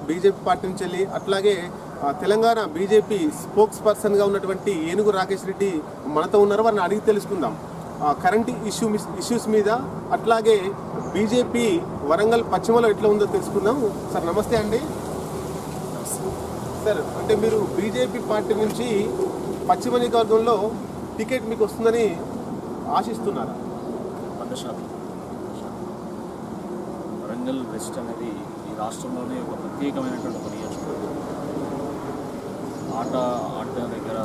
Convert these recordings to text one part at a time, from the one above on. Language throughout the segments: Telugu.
బీజేపీ పార్టీ నుంచి వెళ్ళి, అట్లాగే తెలంగాణ బీజేపీ స్పోక్స్ పర్సన్గా ఉన్నటువంటి ఏనుగు రాకేష్ రెడ్డి మనతో ఉన్నారు. వారిని అడిగి తెలుసుకుందాం కరెంట్ ఇష్యూస్ మీద, అట్లాగే బీజేపీ వరంగల్ పశ్చిమలో ఎట్లా ఉందో తెలుసుకుందాం. సార్ నమస్తే అండి. సార్, అంటే మీరు బీజేపీ పార్టీ నుంచి పశ్చిమ నియోజకవర్గంలో టికెట్ మీకు వస్తుందని ఆశిస్తున్నారా? 100%. వరంగల్ వెస్ట్ అనేది ఈ రాష్ట్రంలోనే ఒక ప్రత్యేకమైనటువంటి ఒక నియోజకవర్గం. ఆట దగ్గర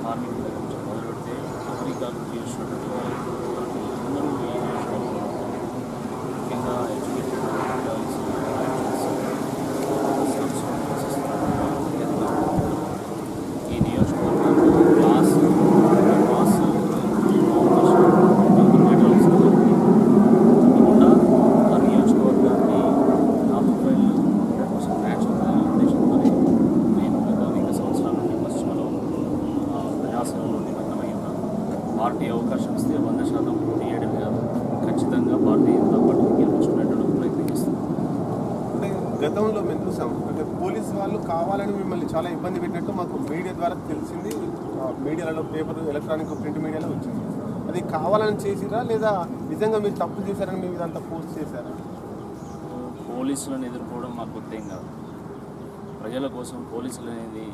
కార్మికుల దగ్గర నుంచి మొదలు పెడితే అమెరికాకు చేసినటువంటి అందరూ ఈ నియోజకవర్గంలో ముఖ్యంగా ఎడ్యుకేటెడ్ ఈ నియోజకవర్గంలో క్లాస్ పార్టీ అవకాశం ఇస్తే 100% తీయడం కాదు, ఖచ్చితంగా భారతీయ జనతా పార్టీ గెలిపించుకునేటువంటి ప్రయత్నం చేస్తుంది. అంటే గతంలో మేము చూసాం, అంటే పోలీసు వాళ్ళు కావాలని మిమ్మల్ని చాలా ఇబ్బంది పెట్టినట్టు మాకు మీడియా ద్వారా తెలిసింది. మీడియాలో, పేపర్, ఎలక్ట్రానిక్, ప్రింట్ మీడియాలో వచ్చింది. అది కావాలని చేసిరా లేదా నిజంగా మీరు తప్పు చేశారని మేము ఇదంతా పోస్ట్ చేశారా? పోలీసులను ఎదుర్కోవడం మాకు కొత్త ఏం కాదు. ప్రజల కోసం పోలీసులు అనేది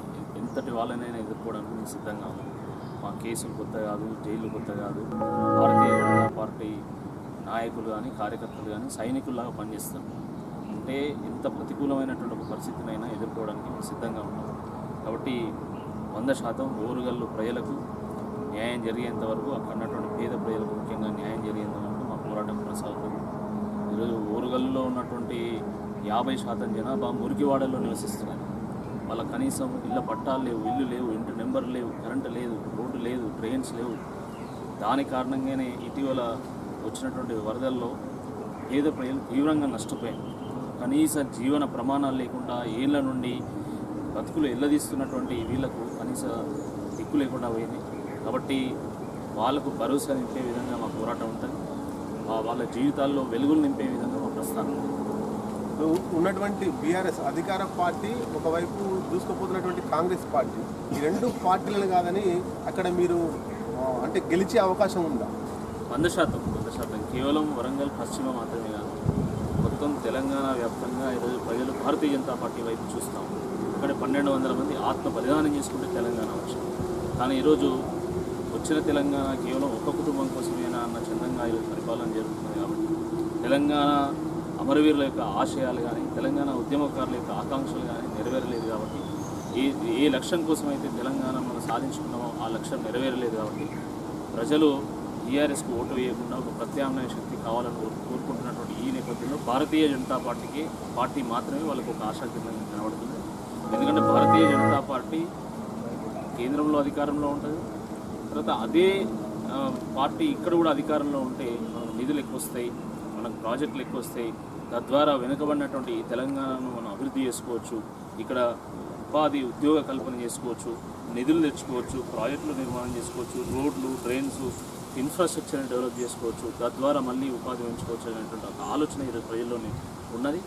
ఎంతటి వాళ్ళనైనా ఎదుర్కోవడానికి మేము సిద్ధంగా ఉన్నాం. మా కేసులు కొత్త కాదు, జైలు కొత్త కాదు. భారతీయ జనతా పార్టీ నాయకులు కానీ, కార్యకర్తలు కానీ సైనికుల్లాగా పనిచేస్తారు. అంటే ఎంత ప్రతికూలమైనటువంటి ఒక పరిస్థితినైనా ఎదుర్కోవడానికి మేము సిద్ధంగా ఉన్నాం. కాబట్టి 100% ఓరుగల్లు ప్రజలకు న్యాయం జరిగేంత వరకు, అక్కడ ఉన్నటువంటి పేద ప్రజలకు ముఖ్యంగా న్యాయం జరిగేంత వరకు మా పోరాటం కొనసాగుతుంది. ఈరోజు ఓరుగల్లులో ఉన్నటువంటి 50% జనాభా మురికివాడల్లో నివసిస్తున్నారు. వాళ్ళ కనీసం ఇళ్ళ పట్టాలు లేవు, ఇల్లు లేవు, ఇంటి నెంబర్ లేవు, కరెంటు లేదు, రోడ్డు లేదు, ట్రైన్స్ లేవు. దాని కారణంగానే ఇటీవల వచ్చినటువంటి వరదల్లో పేద ప్రజలు తీవ్రంగా నష్టపోయారు. కనీస జీవన ప్రమాణాలు లేకుండా ఏళ్ల నుండి బతుకులు ఎల్లదీస్తున్నటువంటి వీళ్లకు కనీస దిక్కు లేకుండా పోయింది. కాబట్టి వాళ్ళకు భరోసా నింపే విధంగా మా పోరాటం ఉంటుంది. వాళ్ళ జీవితాల్లో వెలుగులు నింపే విధంగా మా ప్రస్థానం ఉన్నటువంటి బీఆర్ఎస్ అధికార పార్టీ, ఒకవైపు దూసుకుపోతున్నటువంటి కాంగ్రెస్ పార్టీ, ఈ రెండు పార్టీలను కాదని అక్కడ మీరు అంటే గెలిచే అవకాశం ఉందా? 100%. కేవలం వరంగల్ పశ్చిమ మాత్రమే కాదు, మొత్తం తెలంగాణ వ్యాప్తంగా ఈరోజు ప్రజలు భారతీయ జనతా పార్టీ వైపు చూస్తాం. ఇక్కడ 1200 మంది ఆత్మ బలిదానం చేసుకుంటే తెలంగాణ వచ్చింది. కానీ ఈరోజు వచ్చిన తెలంగాణ కేవలం ఒక్క కుటుంబం కోసమేనా అన్న చందంగా ఈరోజు పరిపాలన జరుగుతుంది. కాబట్టి తెలంగాణ అమరవీరుల యొక్క ఆశయాలు కానీ, తెలంగాణ ఉద్యమకారుల యొక్క ఆకాంక్షలు కానీ నెరవేరలేదు. కాబట్టి ఏ లక్ష్యం కోసమైతే తెలంగాణ మనం సాధించుకున్నామో ఆ లక్ష్యం నెరవేరలేదు. కాబట్టి ప్రజలు టీఆర్ఎస్కు ఓటు వేయకుండా ఒక ప్రత్యామ్నాయ శక్తి కావాలని కోరుకుంటున్నటువంటి ఈ నేపథ్యంలో భారతీయ జనతా పార్టీ మాత్రమే వాళ్ళకు ఒక ఆశాకిరణంగా కనబడుతుంది. ఎందుకంటే భారతీయ జనతా పార్టీ కేంద్రంలో అధికారంలో ఉంటుంది. తర్వాత అదే పార్టీ ఇక్కడ కూడా అధికారంలో ఉంటే మనకు నిధులు ఎక్కువ వస్తాయి, మనకు ప్రాజెక్టులు ఎక్కువ వస్తాయి. తద్వారా వెనుకబడినటువంటి తెలంగాణను మనం అభివృద్ధి చేసుకోవచ్చు, ఇక్కడ ఉపాధి ఉద్యోగ కల్పన చేసుకోవచ్చు, నిధులు తెచ్చుకోవచ్చు, ప్రాజెక్టులు నిర్మాణం చేసుకోవచ్చు, రోడ్లు, డ్రైన్స్, ఇన్ఫ్రాస్ట్రక్చర్ని డెవలప్ చేసుకోవచ్చు. తద్వారా మళ్ళీ ఉపాధి పెంచుకోవచ్చు అనేటువంటి ఒక ఆలోచన ఈరోజు ప్రజల్లోనే ఉన్నది.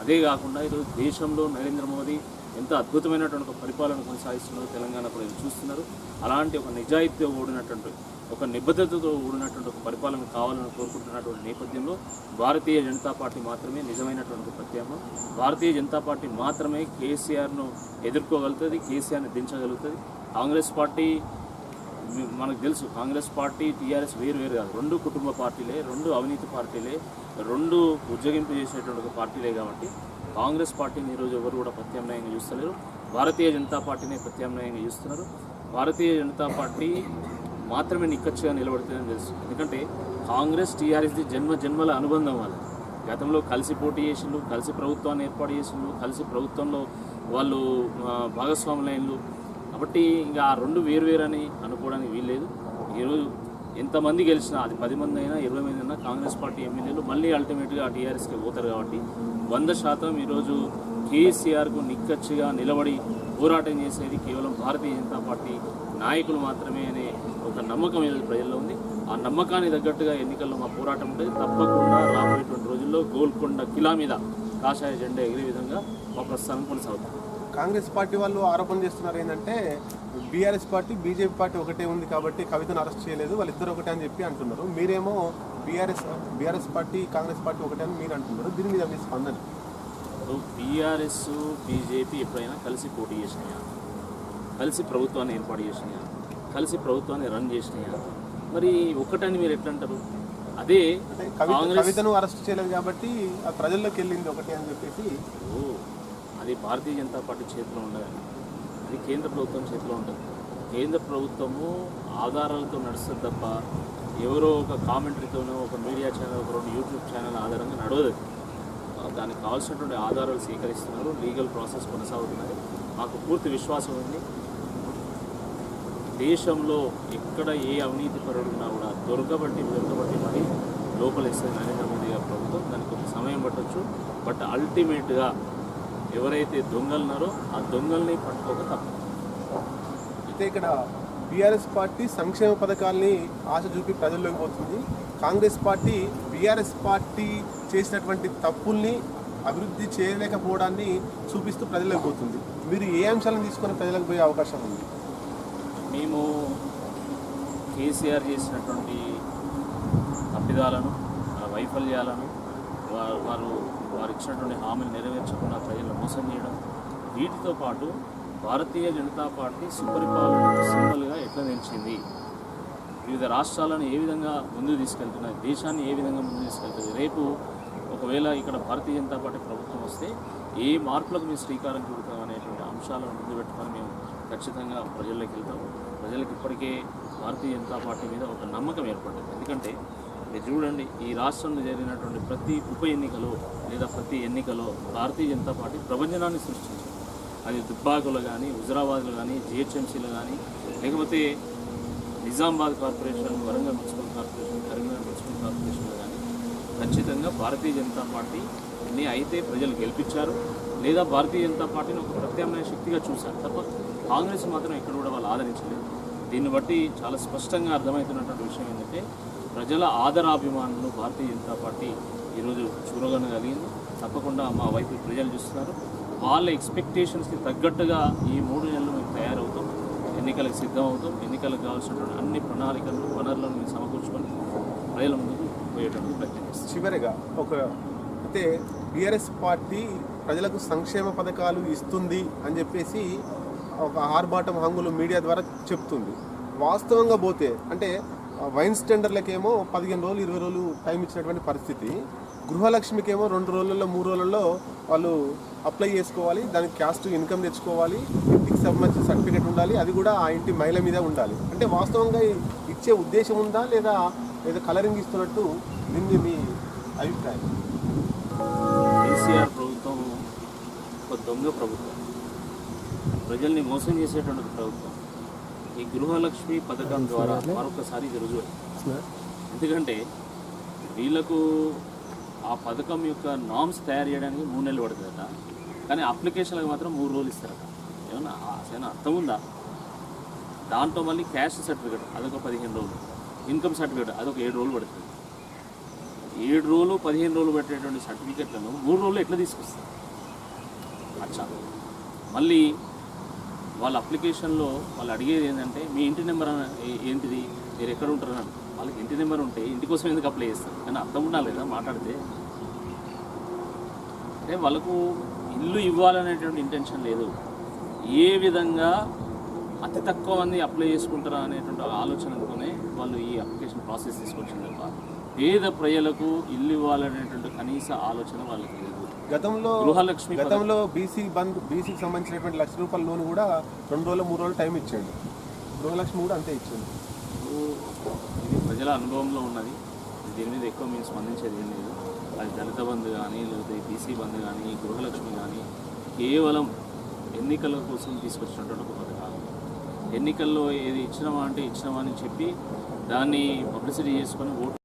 అదే కాకుండా ఈరోజు దేశంలో నరేంద్ర మోదీ ఎంత అద్భుతమైనటువంటి ఒక పరిపాలన కొనసాగిస్తున్నారో తెలంగాణ ప్రజలు చూస్తున్నారు. అలాంటి ఒక నిజాయితీతో కూడినటువంటి, ఒక నిబద్ధతతో కూడినటువంటి ఒక పరిపాలన కావాలని కోరుకుంటున్నటువంటి నేపథ్యంలో భారతీయ జనతా పార్టీ మాత్రమే నిజమైనటువంటి ప్రత్యామ్నాయం. భారతీయ జనతా పార్టీ మాత్రమే కేసీఆర్ను ఎదుర్కోగలుగుతుంది, కేసీఆర్ని దించగలుగుతుంది. కాంగ్రెస్ పార్టీ మనకు తెలుసు, కాంగ్రెస్ పార్టీ, టీఆర్ఎస్ వేరు కాదు. రెండు కుటుంబ పార్టీలే, రెండు అవినీతి పార్టీలే, రెండు ఉజ్జగింపు చేసేటువంటి ఒక పార్టీలే. కాబట్టి కాంగ్రెస్ పార్టీని ఈరోజు ఎవరు కూడా ప్రత్యామ్నాయంగా చూస్తలేరు, భారతీయ జనతా పార్టీని ప్రత్యామ్నాయంగా చూస్తున్నారు. భారతీయ జనతా పార్టీ మాత్రమే నిక్కచ్చిగా నిలబడుతుందని తెలుసు. ఎందుకంటే కాంగ్రెస్, టీఆర్ఎస్ది జన్మల అనుబంధం. వాళ్ళు గతంలో కలిసి పోటీ చేసిండ్రు, కలిసి ప్రభుత్వాన్ని ఏర్పాటు చేసిండ్రు, కలిసి ప్రభుత్వంలో వాళ్ళు భాగస్వాములైనలు. కాబట్టి ఇంకా ఆ రెండు వేరువేరని అనుకోవడానికి వీల్లేదు. ఈరోజు ఎంతమంది గెలిచినా, అది 10 మంది అయినా 20 మంది అయినా, కాంగ్రెస్ పార్టీ ఎమ్మెల్యేలు మళ్ళీ అల్టిమేట్గా టీఆర్ఎస్కి పోతారు. కాబట్టి 100% ఈరోజు కేసీఆర్కు నిక్కచ్చిగా నిలబడి పోరాటం చేసేది కేవలం భారతీయ జనతా పార్టీ నాయకులు మాత్రమే అనే ఒక నమ్మకం ఈరోజు ప్రజల్లో ఉంది. ఆ నమ్మకాన్ని తగ్గట్టుగా ఎన్నికల్లో మా పోరాటం ఉంటుంది. తప్పకుండా రాబోయేటువంటి రోజుల్లో గోల్కొండ కిలా మీద కాషాయ జెండా ఎగిరే విధంగా మా ప్రస్థానం కొనసాగుతుంది. కాంగ్రెస్ పార్టీ వాళ్ళు ఆరోపణ చేస్తున్నారు ఏంటంటే బీఆర్ఎస్ పార్టీ బీజేపీ పార్టీ ఒకటే ఉంది కాబట్టి కవితను అరెస్ట్ చేయలేదు, వాళ్ళిద్దరు ఒకటే అని చెప్పి అంటున్నారు. మీరేమో బీఆర్ఎస్ పార్టీ కాంగ్రెస్ పార్టీ ఒకటే అని మీరు అంటున్నారు. దీని మీద మీ స్పందన? బీఆర్ఎస్ బీజేపీ ఎప్పుడైనా కలిసి పోటీ చేసినాయా, కలిసి ప్రభుత్వాన్ని ఏర్పాటు చేసినాయా, కలిసి ప్రభుత్వాన్ని రన్ చేసినాయా? మరి ఒకటని మీరు ఎట్లా అంటారు? అదే కవితను అరెస్ట్ చేయలేదు కాబట్టి ఆ ప్రజల్లోకి వెళ్ళింది ఒకటే అని చెప్పేసి. అది భారతీయ జనతా పార్టీ చేతిలో ఉండదు, అది కేంద్ర ప్రభుత్వం చేతిలో ఉంటుంది. కేంద్ర ప్రభుత్వము ఆధారాలతో నడుస్తుంది తప్ప ఎవరో ఒక కామెంటరీతోనో ఒక మీడియా ఛానల్ ఒక రెండు యూట్యూబ్ ఛానల్ ఆధారంగా నడవదు. దానికి కావాల్సినటువంటి ఆధారాలు సేకరిస్తున్నారు, లీగల్ ప్రాసెస్ కొనసాగుతున్నది. మాకు పూర్తి విశ్వాసం ఉంది. దేశంలో ఎక్కడ ఏ అవినీతి పరుడు ఉన్నా కూడా దొరకబట్టి మరి లోపలేస్తుంది నరేంద్ర మోదీ గారి ప్రభుత్వం. దానికి కొంత సమయం పట్టవచ్చు. బట్ అల్టిమేట్గా ఎవరైతే దొంగలున్నారో ఆ దొంగల్ని పట్టుకోక తప్పదు. అయితే ఇక్కడ బీఆర్ఎస్ పార్టీ సంక్షేమ పథకాల్ని ఆశ చూపి ప్రజల్లోకి పోతుంది. కాంగ్రెస్ పార్టీ బీఆర్ఎస్ పార్టీ చేసినటువంటి తప్పుల్ని అభివృద్ధి చేయలేకపోవడాన్ని చూపిస్తూ ప్రజలకు పోతుంది. మీరు ఏ అంశాలను తీసుకొని ప్రజలకు పోయే అవకాశం ఉంది? మేము కేసీఆర్ చేసినటువంటి తప్పిదాలను, వైఫల్యాలను, వారు ఇచ్చినటువంటి హామీలు నెరవేర్చకుండా ప్రజలను మోసం చేయడం, వీటితో పాటు భారతీయ జనతా పార్టీ సుపరిపాలన సింబల్గా ఎట్లా నిలిచింది, వివిధ రాష్ట్రాలను ఏ విధంగా ముందుకు తీసుకెళ్తున్నది, దేశాన్ని ఏ విధంగా ముందుకు తీసుకెళ్తుంది, రేపు ఒకవేళ ఇక్కడ భారతీయ జనతా పార్టీ ప్రభుత్వం వస్తే ఏ మార్పులకు మేము శ్రీకారం చుడతాం అనేటువంటి అంశాలను ముందు పెట్టుకొని మేము ఖచ్చితంగా ప్రజల్లోకి వెళ్తాము. ప్రజలకు ఇప్పటికే భారతీయ జనతా పార్టీ మీద ఒక నమ్మకం ఏర్పడింది. ఎందుకంటే మీరు చూడండి, ఈ రాష్ట్రంలో జరిగినటువంటి ప్రతి ఉప ఎన్నికలో లేదా ప్రతి ఎన్నికలో భారతీయ జనతా పార్టీ ప్రభంజనాన్ని సృష్టించింది. అది దుబ్బాకులో కానీ, హుజరాబాద్లో కానీ, జిహెచ్ఎంసీలో కానీ, లేకపోతే Nizamabad corporation, Warangal municipal corporation, Karimnagar municipal కార్పొరేషన్లో కానీ ఖచ్చితంగా భారతీయ జనతా పార్టీని అయితే ప్రజలు గెలిపించారు, లేదా భారతీయ జనతా పార్టీని ఒక ప్రత్యామ్నాయ శక్తిగా చూశారు తప్ప కాంగ్రెస్ మాత్రం ఎక్కడ కూడా వాళ్ళు ఆదరించలేదు. దీన్ని బట్టి చాలా స్పష్టంగా అర్థమవుతున్నటువంటి విషయం ఏంటంటే ప్రజల ఆదరాభిమానులు భారతీయ జనతా పార్టీ ఈరోజు చూడగలగలిగింది. తప్పకుండా మా వైపు ప్రజలు చూస్తున్నారు. వాళ్ళ ఎక్స్పెక్టేషన్స్కి తగ్గట్టుగా ఈ 3 నెలలు మేము తయారవుతాం, ఎన్నికలకు సిద్ధం అవుతాం. ఎన్నికలకు కావాల్సినటువంటి అన్ని ప్రణాళికలు, వనరులను మేము సమకూర్చుకొని ప్రజల ముందుకు పోయేటప్పుడు ప్రయత్నం చేస్తాం. చివరిగా అయితే బీఆర్ఎస్ పార్టీ ప్రజలకు సంక్షేమ పథకాలు ఇస్తుంది అని చెప్పేసి ఒక ఆర్భాటం హంగులు మీడియా ద్వారా చెప్తుంది. వాస్తవంగా పోతే అంటే వైన్స్ టెండర్లకేమో 15 రోజులు 20 రోజులు టైం ఇచ్చినటువంటి పరిస్థితి, గృహలక్ష్మికేమో 2 రోజులలో 3 రోజులలో వాళ్ళు అప్లై చేసుకోవాలి, దానికి క్యాస్ట్ ఇన్కమ్ తెచ్చుకోవాలి, ఇంటికి సంబంధించిన సర్టిఫికేట్ ఉండాలి, అది కూడా ఆ ఇంటి మహిళ మీద ఉండాలి. అంటే వాస్తవంగా ఇచ్చే ఉద్దేశం ఉందా లేదా కలరింగ్ ఇస్తున్నట్టు దీన్ని మీ అభిప్రాయం? కేసీఆర్ ప్రభుత్వం ఒక దొంగ ప్రభుత్వం, ప్రజల్ని మోసం చేసేటువంటి ప్రభుత్వం. ఈ గృహలక్ష్మి పథకం ద్వారా మరొకసారి ఇది రుజువు. ఎందుకంటే వీళ్ళకు ఆ పథకం యొక్క నామ్స్ తయారు చేయడానికి 3 నెలలు పడుతుందట, కానీ అప్లికేషన్లకు మాత్రం 3 రోజులు ఇస్తారట. ఏమన్నా అర్థం ఉందా? దాంట్లో మళ్ళీ క్యాస్ట్ సర్టిఫికేట్ అదొక 15 రోజులు, ఇన్కమ్ సర్టిఫికేట్ అదొక 7 రోజులు పడుతుంది. 7 రోజులు 15 రోజులు పెట్టేటువంటి సర్టిఫికేట్లను 3 రోజులు ఎట్లా తీసుకొస్తారు? అచ్చా, మళ్ళీ వాళ్ళ అప్లికేషన్లో వాళ్ళు అడిగేది ఏంటంటే మీ ఇంటి నెంబర్ ఏంటిది, మీరు ఎక్కడ ఉంటారని. వాళ్ళకి ఇంటి నెంబర్ ఉంటే ఇంటి కోసం ఎందుకు అప్లై చేస్తారు? కానీ అర్థం ఉండాలి కదా మాట్లాడితే. అంటే వాళ్ళకు ఇల్లు ఇవ్వాలనేటువంటి ఇంటెన్షన్ లేదు. ఏ విధంగా అతి తక్కువ మంది అప్లై చేసుకుంటారా అనేటువంటి ఆలోచనతోనే వాళ్ళు ఈ అప్లికేషన్ ప్రాసెస్ తీసుకొచ్చింది తప్ప పేద ప్రజలకు ఇల్లు ఇవ్వాలనేటువంటి కనీస ఆలోచన వాళ్ళకి లేదు. గతంలో బీసీకి సంబంధించినటువంటి ₹1,00,000 లోన్ కూడా 2 రోజులు 3 రోజులు టైం ఇచ్చాడు. గృహలక్ష్మి కూడా అంతే ఇచ్చింది. ఇది ప్రజల అనుభవంలో ఉన్నది. దీని మీద ఎక్కువ మేము స్పందించేది ఏం లేదు. అది దళిత బంధు కానీ, లేకపోతే బీసీ బంధు కానీ, గృహలక్ష్మి కానీ కేవలం ఎన్నికల కోసం తీసుకొచ్చినటువంటి ఒక పథకాలు. ఎన్నికల్లో ఏది ఇచ్చినామా అంటే ఇచ్చినామా అని చెప్పి దాన్ని పబ్లిసిటీ చేసుకొని ఓటు